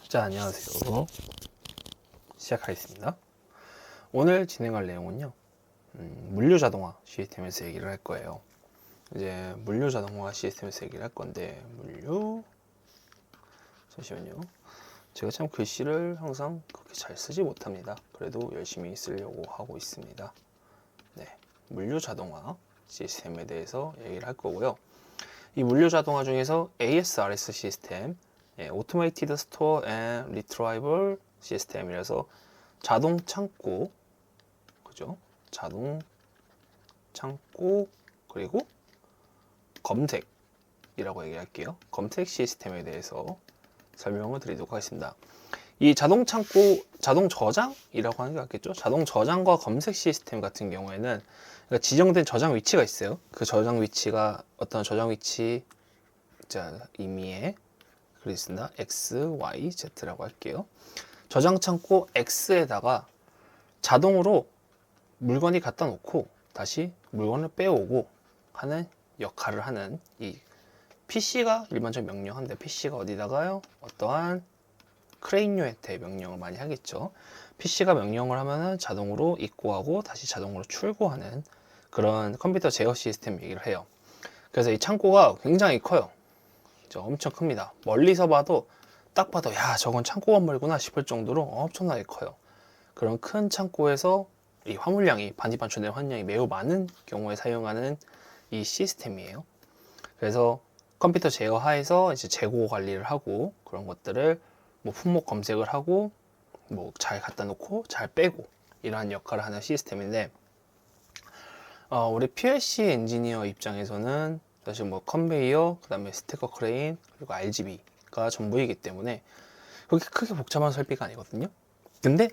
자, 안녕하세요. 시작하겠습니다. 오늘 진행할 내용은요, 물류 자동화 시스템에서 얘기를 할 거예요. 이제 물류 자동화 시스템에서 얘기를 할 건데, 잠시만요. 제가 참 글씨를 항상 그렇게 잘 쓰지 못합니다. 그래도 열심히 쓰려고 하고 있습니다. 네, 물류 자동화 시스템에 대해서 얘기를 할 거고요. 이 물류 자동화 중에서 ASRS 시스템, Automated Store and Retrieval 시스템이라서 자동 창고, 그죠? 자동 창고 그리고 검색이라고 얘기할게요. 검색 시스템에 대해서 설명을 드리도록 하겠습니다. 이 자동 창고, 자동 저장이라고 하는 게 맞겠죠? 자동 저장과 검색 시스템 같은 경우에는 그러니까 지정된 저장 위치가 있어요. 그 저장 위치가 어떤 저장 위치, 자, 의미에 그리스나 X, Y, Z라고 할게요. 저장 창고 X에다가 자동으로 물건이 갖다 놓고 다시 물건을 빼오고 하는 역할을 하는 이 PC가 일반적인 명령한데, PC가 어디다가요? 어떠한 크레인요한테 명령을 많이 하겠죠. PC가 명령을 하면은 자동으로 입고하고 다시 자동으로 출고하는 그런 컴퓨터 제어 시스템 얘기를 해요. 그래서 이 창고가 굉장히 커요. 엄청 큽니다. 멀리서 봐도 딱 봐도 야, 저건 창고 건물이구나 싶을 정도로 엄청나게 커요. 그런 큰 창고에서 이 화물량이 반입반출된 화물량이 매우 많은 경우에 사용하는 이 시스템이에요. 그래서 컴퓨터 제어 하에서 이제 재고 관리를 하고 그런 것들을 뭐 품목 검색을 하고 뭐 잘 갖다 놓고 잘 빼고 이러한 역할을 하는 시스템인데, 우리 PLC 엔지니어 입장에서는 사실 뭐 컨베이어, 그 다음에 스태커 크레인, 그리고 RGB가 전부이기 때문에 그렇게 크게 복잡한 설비가 아니거든요. 근데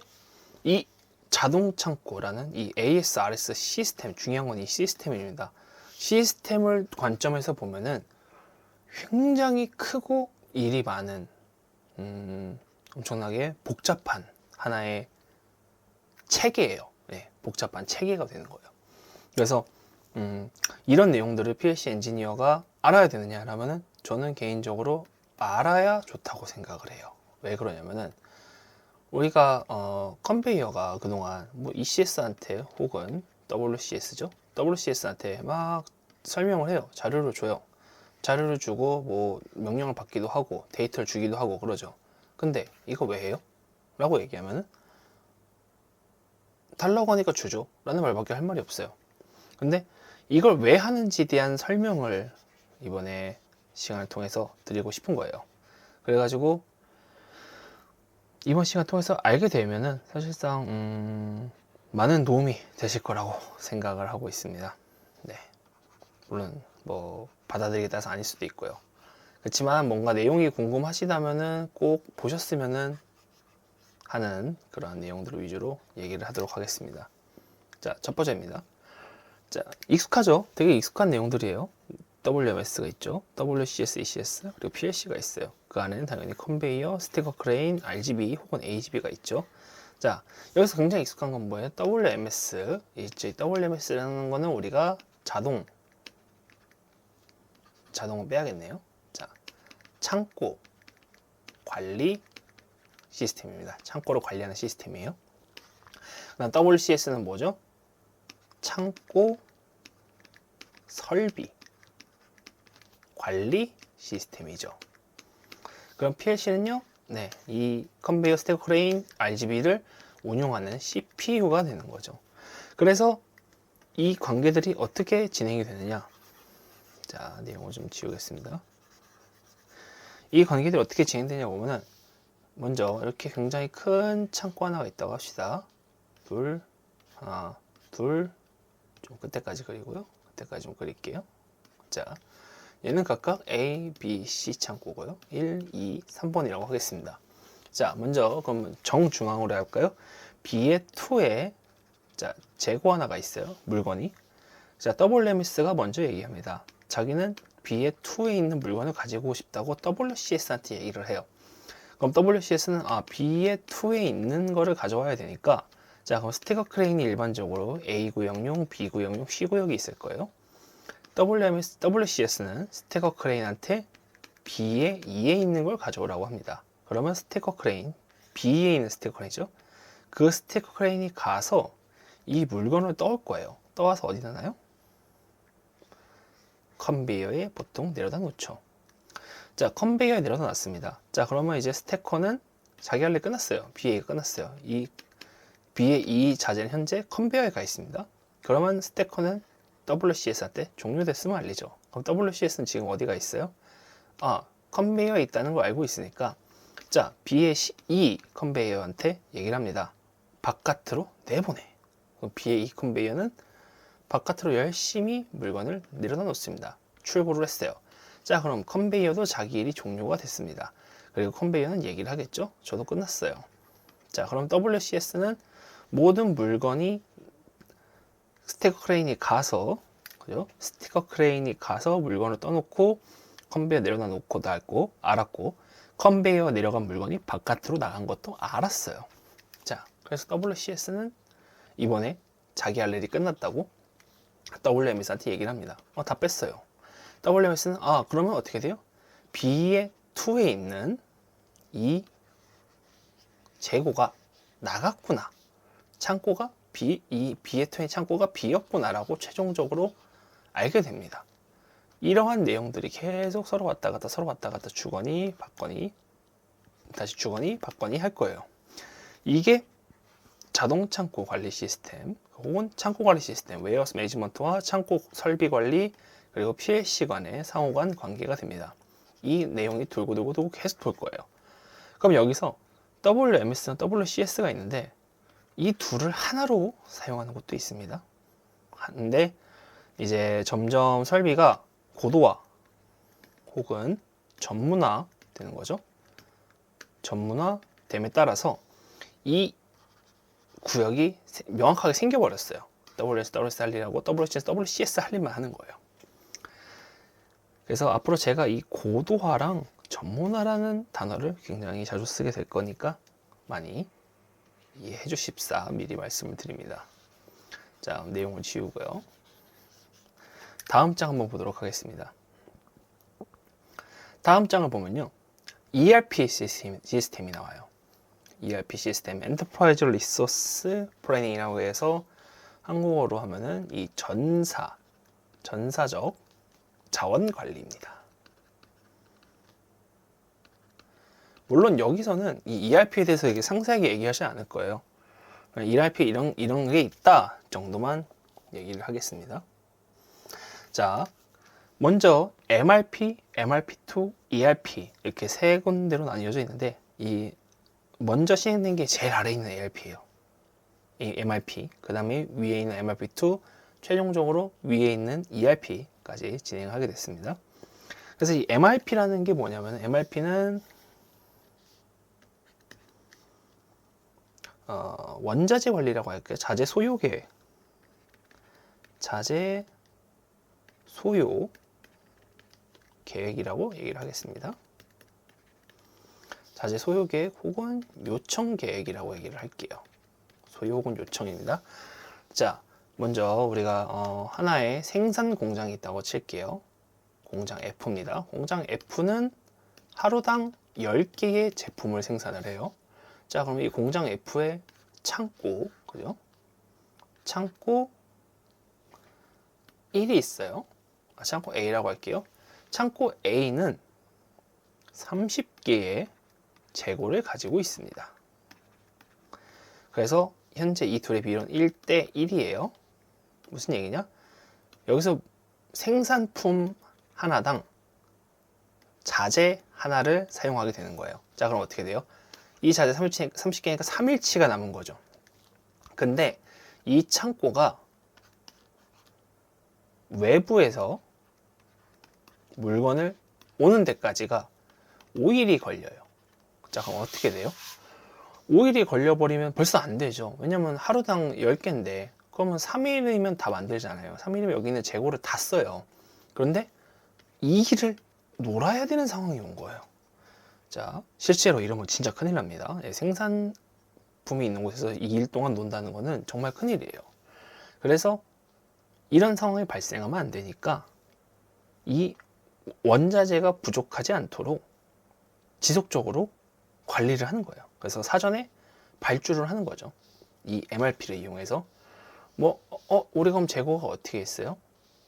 이 자동 창고라는 이 ASRS 시스템, 중요한 건 이 시스템입니다. 시스템을 관점에서 보면은 굉장히 크고 일이 많은 엄청나게 복잡한 하나의 체계예요. 네, 복잡한 체계가 되는 거예요. 그래서 이런 내용들을 PLC 엔지니어가 알아야 되느냐라면은 저는 개인적으로 알아야 좋다고 생각을 해요. 왜 그러냐면은 우리가 컨베이어가 그동안 뭐 ECS한테 혹은 WCS죠. WCS한테 막 설명을 해요. 자료를 줘요. 자료를 주고 뭐 명령을 받기도 하고 데이터를 주기도 하고 그러죠. 근데 이거 왜 해요? 라고 얘기하면은 달라고 하니까 주죠 라는 말밖에 할 말이 없어요. 근데 이걸 왜 하는지에 대한 설명을 이번에 시간을 통해서 드리고 싶은 거예요. 그래가지고 이번 시간 통해서 알게 되면은 사실상 많은 도움이 되실 거라고 생각을 하고 있습니다. 네, 물론 뭐 받아들이기에 따라서 아닐 수도 있고요. 그렇지만 뭔가 내용이 궁금하시다면은 꼭 보셨으면은 하는 그런 내용들을 위주로 얘기를 하도록 하겠습니다. 자, 첫 번째입니다. 자, 익숙하죠? 되게 익숙한 내용들이에요. WMS가 있죠. WCS, ECS, 그리고 PLC가 있어요. 그 안에는 당연히 컨베이어, 스태커 크레인, RGB 혹은 AGB가 있죠. 자, 여기서 굉장히 익숙한 건 뭐예요? WMS 있죠. WMS라는 거는 우리가 자동을 빼야겠네요. 자, 창고 관리 시스템입니다. 창고를 관리하는 시스템이에요. 그다음 WCS는 뭐죠? 창고 설비 관리 시스템이죠. 그럼 PLC는요, 네, 이 컨베이어, 스태커 크레인, RGB를 운용하는 CPU가 되는 거죠. 그래서 이 관계들이 어떻게 진행이 되느냐? 자, 내용을 좀 지우겠습니다. 이 관계들이 어떻게 진행되냐 보면은 먼저 이렇게 굉장히 큰 창고 하나가 있다고 합시다. 하나, 둘, 좀 끝에까지 그리고요. 끝에까지 좀 그릴게요. 자, 얘는 각각 A, B, C 창고고요. 1, 2, 3번이라고 하겠습니다. 자, 먼저 그럼 정중앙으로 할까요? B의 2에 자, 재고 하나가 있어요. 물건이. 자, WMS가 먼저 얘기합니다. 자기는 B의 2에 있는 물건을 가지고 싶다고 WCS한테 얘기를 해요. 그럼 WCS는 B의 2에 있는 거를 가져와야 되니까, 자, 그럼 스태커 크레인이 일반적으로 A 구역용, B 구역용, C 구역이 있을 거예요. WCS는 스태커 크레인한테 B의 2에 있는 걸 가져오라고 합니다. 그러면 스티커 크레인, B에 있는 스티커 크레인이죠. 그 스티커 크레인이 가서 이 물건을 떠올 거예요. 떠와서 어디다 놔요? 컨베이어에 보통 내려다 놓죠. 자, 컨베이어에 내려다 놨습니다. 자, 그러면 이제 스태커는 자기 할 일 끝났어요. BA가 끝났어요. 이 B의 이 자재는 현재 컨베이어에 가 있습니다. 그러면 스태커는 WCS한테 종료됐음을 알리죠. 그럼 WCS는 지금 어디가 있어요? 컨베이어에 있다는 걸 알고 있으니까, 자, B의 이 컨베이어한테 얘기를 합니다. 바깥으로 내보내. 그럼 B의 이 컨베이어는 바깥으로 열심히 물건을 내려다 놓습니다. 출고를 했어요. 자, 그럼 컨베이어도 자기 일이 종료가 됐습니다. 그리고 컨베이어는 얘기를 하겠죠. 저도 끝났어요. 자, 그럼 WCS는 모든 물건이 스티커 크레인이 가서, 그죠? 스티커 크레인이 가서 물건을 떠놓고 컨베이어 내려다 놓고 알았고, 컨베이어 내려간 물건이 바깥으로 나간 것도 알았어요. 자, 그래서 WCS는 이번에 자기 할 일이 끝났다고 WMS한테 얘기를 합니다. 다 뺐어요. WMS는 그러면 어떻게 돼요? B의 2에 있는 이 재고가 나갔구나. 창고가 B의 2의 창고가 B였구나라고 최종적으로 알게 됩니다. 이러한 내용들이 계속 서로 왔다 갔다 주거니 받거니 다시 주거니 받거니 할 거예요. 이게 자동 창고 관리 시스템 혹은 창고 관리 시스템, 웨어하우스 매니지먼트와 창고 설비 관리 그리고 PLC 간의 상호 간 관계가 됩니다. 이 내용이 돌고 계속 돌 거예요. 그럼 여기서 WMS나 WCS가 있는데 이 둘을 하나로 사용하는 곳도 있습니다. 근데 이제 점점 설비가 고도화 혹은 전문화 되는 거죠. 전문화됨에 따라서 이 구역이 명확하게 생겨버렸어요. WS, WS 할 일하고 WCS, WCS 할 일만 하는 거예요. 그래서 앞으로 제가 이 고도화랑 전문화라는 단어를 굉장히 자주 쓰게 될 거니까 많이 이해해 주십사 미리 말씀을 드립니다. 자, 내용을 지우고요. 다음 장 한번 보도록 하겠습니다. 다음 장을 보면요. ERP 시스템이 나와요. ERP 시스템, 엔터프라이즈 리소스 플래닝이라고 해서 한국어로 하면은 이 전사적 자원 관리입니다. 물론 여기서는 이 ERP에 대해서 이게 상세하게 얘기하지 않을 거예요. ERP에 이런 게 있다 정도만 얘기를 하겠습니다. 자, 먼저 MRP, MRP2, ERP 이렇게 세 군데로 나뉘어져 있는데 이 먼저 시행된 게 제일 아래에 있는 ERP예요. 이 MRP, 그 다음에 위에 있는 MRP2, 최종적으로 위에 있는 ERP까지 진행하게 됐습니다. 그래서 이 MRP라는 게 뭐냐면 MRP는 원자재 관리라고 할게요. 자재 소요 계획. 자재 소요 계획이라고 얘기를 하겠습니다. 자재 소요 계획 혹은 요청 계획이라고 얘기를 할게요. 소요 혹은 요청입니다. 자, 먼저 우리가 하나의 생산 공장이 있다고 칠게요. 공장 F입니다. 공장 F는 하루당 10개의 제품을 생산을 해요. 자, 그럼 이 공장 F의 창고, 그죠? 창고 1이 있어요. 창고 A라고 할게요. 창고 A는 30개의 재고를 가지고 있습니다. 그래서 현재 이 둘의 비율은 1대 1이에요. 무슨 얘기냐? 여기서 생산품 하나당 자재 하나를 사용하게 되는 거예요. 자, 그럼 어떻게 돼요? 이 자재 30개니까 3일치가 남은 거죠. 근데 이 창고가 외부에서 물건을 오는 데까지가 5일이 걸려요. 자, 그럼 어떻게 돼요? 5일이 걸려버리면 벌써 안 되죠. 왜냐면 하루당 10개인데 그러면 3일이면 다 만들잖아요. 3일이면 여기 있는 재고를 다 써요. 그런데 2일을 놀아야 되는 상황이 온 거예요. 자, 실제로 이러면 진짜 큰일 납니다. 생산품이 있는 곳에서 2일 동안 논다는 거는 정말 큰일이에요. 그래서 이런 상황이 발생하면 안 되니까 이 원자재가 부족하지 않도록 지속적으로 관리를 하는 거예요. 그래서 사전에 발주를 하는 거죠. 이 MRP를 이용해서 우리가 그럼 재고가 어떻게 있어요?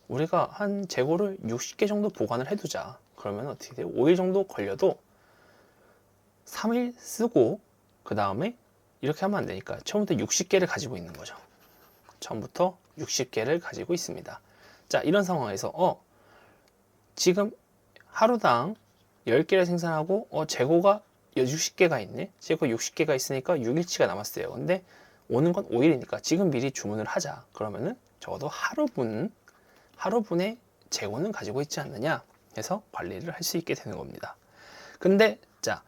우리가 한 재고를 60개 정도 보관을 해두자. 그러면 어떻게 돼요? 5일 정도 걸려도 3일 쓰고 그 다음에 이렇게 하면 안 되니까 처음부터 60개를 가지고 있는 거죠. 처음부터 60개를 가지고 있습니다. 자, 이런 상황에서 지금 하루당 10개를 생산하고 재고가 60개가 있네. 재고 60개가 있으니까 6일치가 남았어요. 근데 오는 건 5일이니까 지금 미리 주문을 하자. 그러면은 적어도 하루분의 재고는 가지고 있지 않느냐 해서 관리를 할 수 있게 되는 겁니다. 근데 자,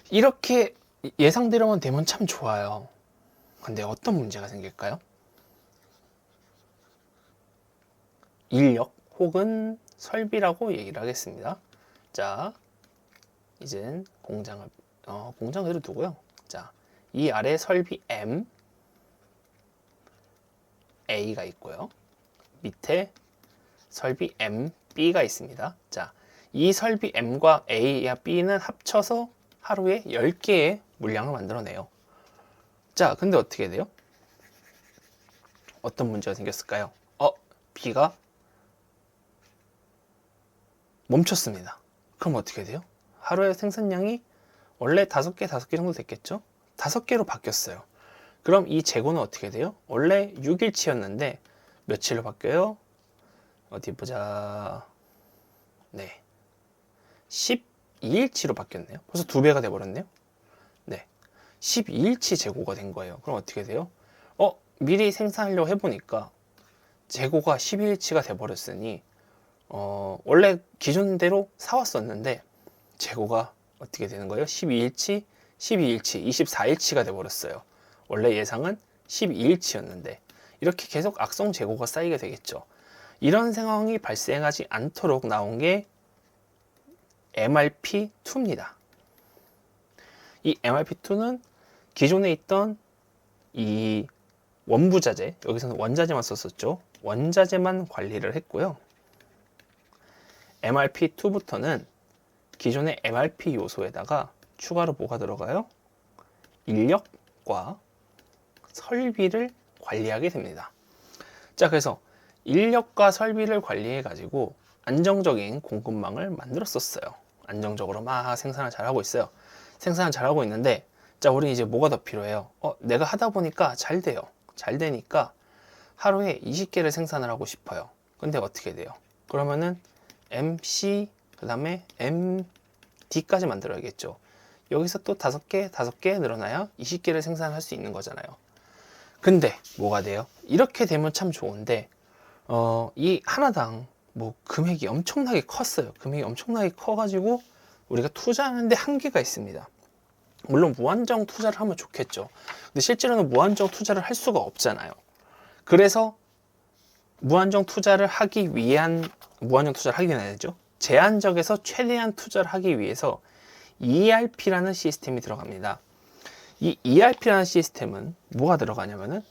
이렇게 예상대로만 되면 참 좋아요. 근데 어떤 문제가 생길까요? 인력 혹은 설비라고 얘기를 하겠습니다. 자, 이젠 공장을 그대로 두고요. 자, 이 아래 설비 M A가 있고요. 밑에 설비 M B가 있습니다. 자, 이 설비 M과 A와 B는 합쳐서 하루에 10개의 물량을 만들어내요. 자, 근데 어떻게 돼요? 어떤 문제가 생겼을까요? B가 멈췄습니다. 그럼 어떻게 돼요? 하루에 생산량이 원래 5개 정도 됐겠죠? 5개로 바뀌었어요. 그럼 이 재고는 어떻게 돼요? 원래 6일치였는데 며칠로 바뀌어요? 어디 보자. 네. 12일치로 바뀌었네요. 벌써 2배가 돼버렸네요. 네. 12일치 재고가 된 거예요. 그럼 어떻게 돼요? 미리 생산하려고 해보니까 재고가 12일치가 돼버렸으니 원래 기존대로 사왔었는데 재고가 어떻게 되는 거예요? 12일치, 12일치, 24일치가 돼버렸어요. 원래 예상은 12일치였는데 이렇게 계속 악성 재고가 쌓이게 되겠죠. 이런 상황이 발생하지 않도록 나온 게 MRP2입니다. 이 MRP2는 기존에 있던 이 원부자재, 여기서는 원자재만 썼었죠. 원자재만 관리를 했고요. MRP2부터는 기존의 MRP 요소에다가 추가로 뭐가 들어가요? 인력과 설비를 관리하게 됩니다. 자, 그래서 인력과 설비를 관리해 가지고 안정적인 공급망을 만들었었어요. 안정적으로 막 생산을 잘하고 있어요. 생산을 잘하고 있는데, 자, 우리 이제 뭐가 더 필요해요? 내가 하다 보니까 잘 돼요. 잘 되니까 하루에 20개를 생산을 하고 싶어요. 근데 어떻게 돼요? 그러면은 MC, 그 다음에 MD까지 만들어야겠죠. 여기서 또 5개 늘어나야 20개를 생산할 수 있는 거잖아요. 근데 뭐가 돼요? 이렇게 되면 참 좋은데 이 하나당 금액이 엄청나게 컸어요. 금액이 엄청나게 커가지고 우리가 투자하는데 한계가 있습니다. 물론 무한정 투자를 하면 좋겠죠. 근데 실제로는 무한정 투자를 할 수가 없잖아요. 그래서 무한정 투자를 하기 위한 아니죠. 제한적에서 최대한 투자를 하기 위해서 ERP라는 시스템이 들어갑니다. 이 ERP라는 시스템은 뭐가 들어가냐면은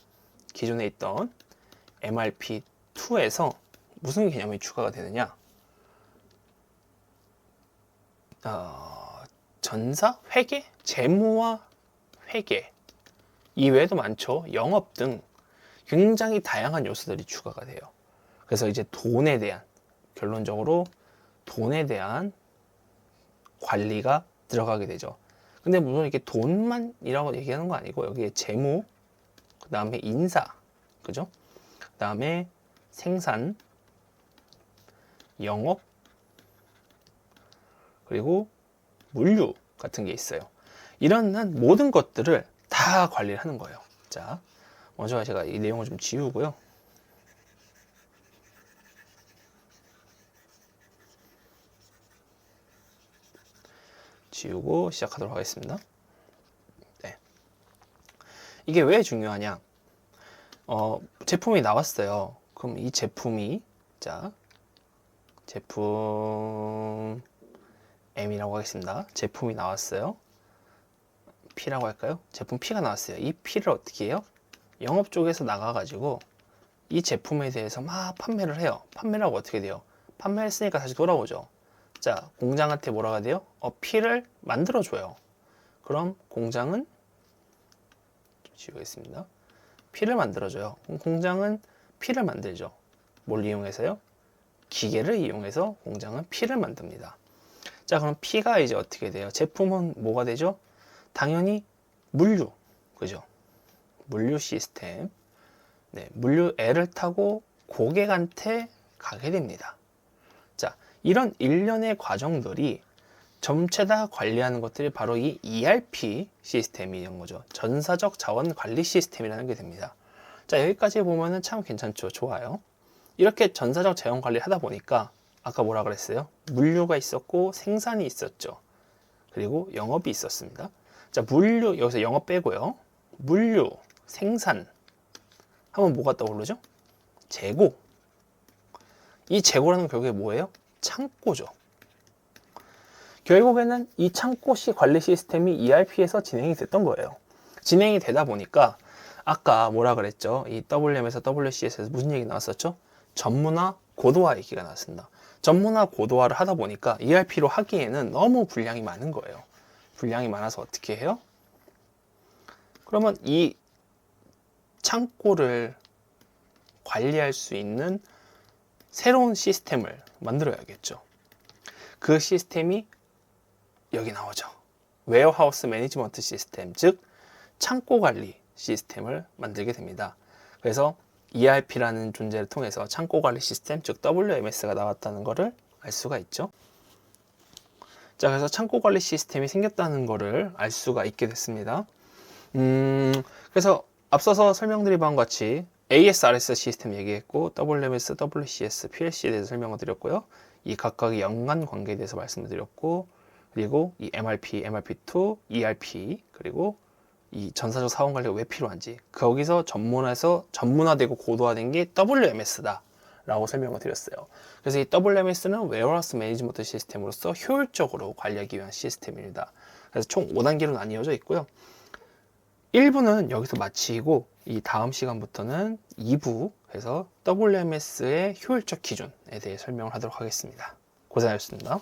기존에 있던 MRP2에서 무슨 개념이 추가가 되느냐? 전사, 회계, 재무와 회계 이외에도 많죠. 영업 등 굉장히 다양한 요소들이 추가가 돼요. 그래서 이제 결론적으로 돈에 대한 관리가 들어가게 되죠. 근데 물론 이렇게 돈만이라고 얘기하는 거 아니고 여기에 재무, 그 다음에 인사, 그죠? 그 다음에 생산, 영업, 그리고 물류 같은 게 있어요. 이런 모든 것들을 다 관리를 하는 거예요. 자, 먼저 제가 이 내용을 좀 지우고요. 지우고 시작하도록 하겠습니다. 네. 이게 왜 중요하냐? 제품이 나왔어요. 그럼 이 제품이 제품 M이라고 하겠습니다. 제품이 나왔어요. P라고 할까요? 제품 P가 나왔어요. 이 P를 어떻게 해요? 영업 쪽에서 나가가지고 이 제품에 대해서 막 판매를 해요. 판매를 하고 어떻게 돼요? 판매했으니까 다시 돌아오죠. 자, 공장한테 뭐라고 돼요? P를 만들어줘요. 그럼 공장은 좀 지우겠습니다. P를 만들어줘요. 그럼 공장은 P를 만들죠. 뭘 이용해서요? 기계를 이용해서 공장은 P를 만듭니다. 자, 그럼 P가 이제 어떻게 돼요? 제품은 뭐가 되죠? 당연히 물류, 그죠? 물류 시스템. 네, 물류 L을 타고 고객한테 가게 됩니다. 자, 이런 일련의 과정들이 전체 다 관리하는 것들이 바로 이 ERP 시스템이란 거죠. 전사적 자원 관리 시스템이라는 게 됩니다. 자, 여기까지 보면은 참 괜찮죠? 좋아요. 이렇게 전사적 자원 관리를 하다 보니까 아까 뭐라 그랬어요? 물류가 있었고 생산이 있었죠. 그리고 영업이 있었습니다. 자, 물류, 여기서 영업 빼고요. 물류, 생산 하면 뭐가 떠오르죠? 재고. 이 재고라는 결국에 뭐예요? 창고죠. 결국에는 이 창고 관리 시스템이 ERP에서 진행이 됐던 거예요. 진행이 되다 보니까 아까 뭐라 그랬죠? 이 WM에서 WCS에서 무슨 얘기 나왔었죠? 전문화, 고도화 얘기가 나왔습니다. 전문화, 고도화를 하다 보니까 ERP로 하기에는 너무 분량이 많은 거예요. 분량이 많아서 어떻게 해요? 그러면 이 창고를 관리할 수 있는 새로운 시스템을 만들어야겠죠. 그 시스템이 여기 나오죠. 웨어하우스 매니지먼트 시스템, 즉 창고 관리 시스템을 만들게 됩니다. 그래서 ERP라는 존재를 통해서 창고 관리 시스템, 즉 WMS가 나왔다는 것을 알 수가 있죠. 자, 그래서 창고 관리 시스템이 생겼다는 것을 알 수가 있게 됐습니다. 그래서 앞서서 설명드린 바와 같이 ASRS 시스템 얘기했고, WMS, WCS, PLC에 대해서 설명을 드렸고요. 이 각각의 연관 관계에 대해서 말씀을 드렸고, 그리고 이 MRP, MRP2, ERP, 그리고 이 전사적 사원 관리가 왜 필요한지, 거기서 전문화되고 고도화된 게 WMS다 라고 설명을 드렸어요. 그래서 이 WMS는 웨어하우스 매니지먼트 시스템으로서 효율적으로 관리하기 위한 시스템입니다. 그래서 총 5단계로 나뉘어져 있고요. 1부는 여기서 마치고 이 다음 시간부터는 2부에서 WMS의 효율적 기준에 대해 설명을 하도록 하겠습니다. 고생하셨습니다.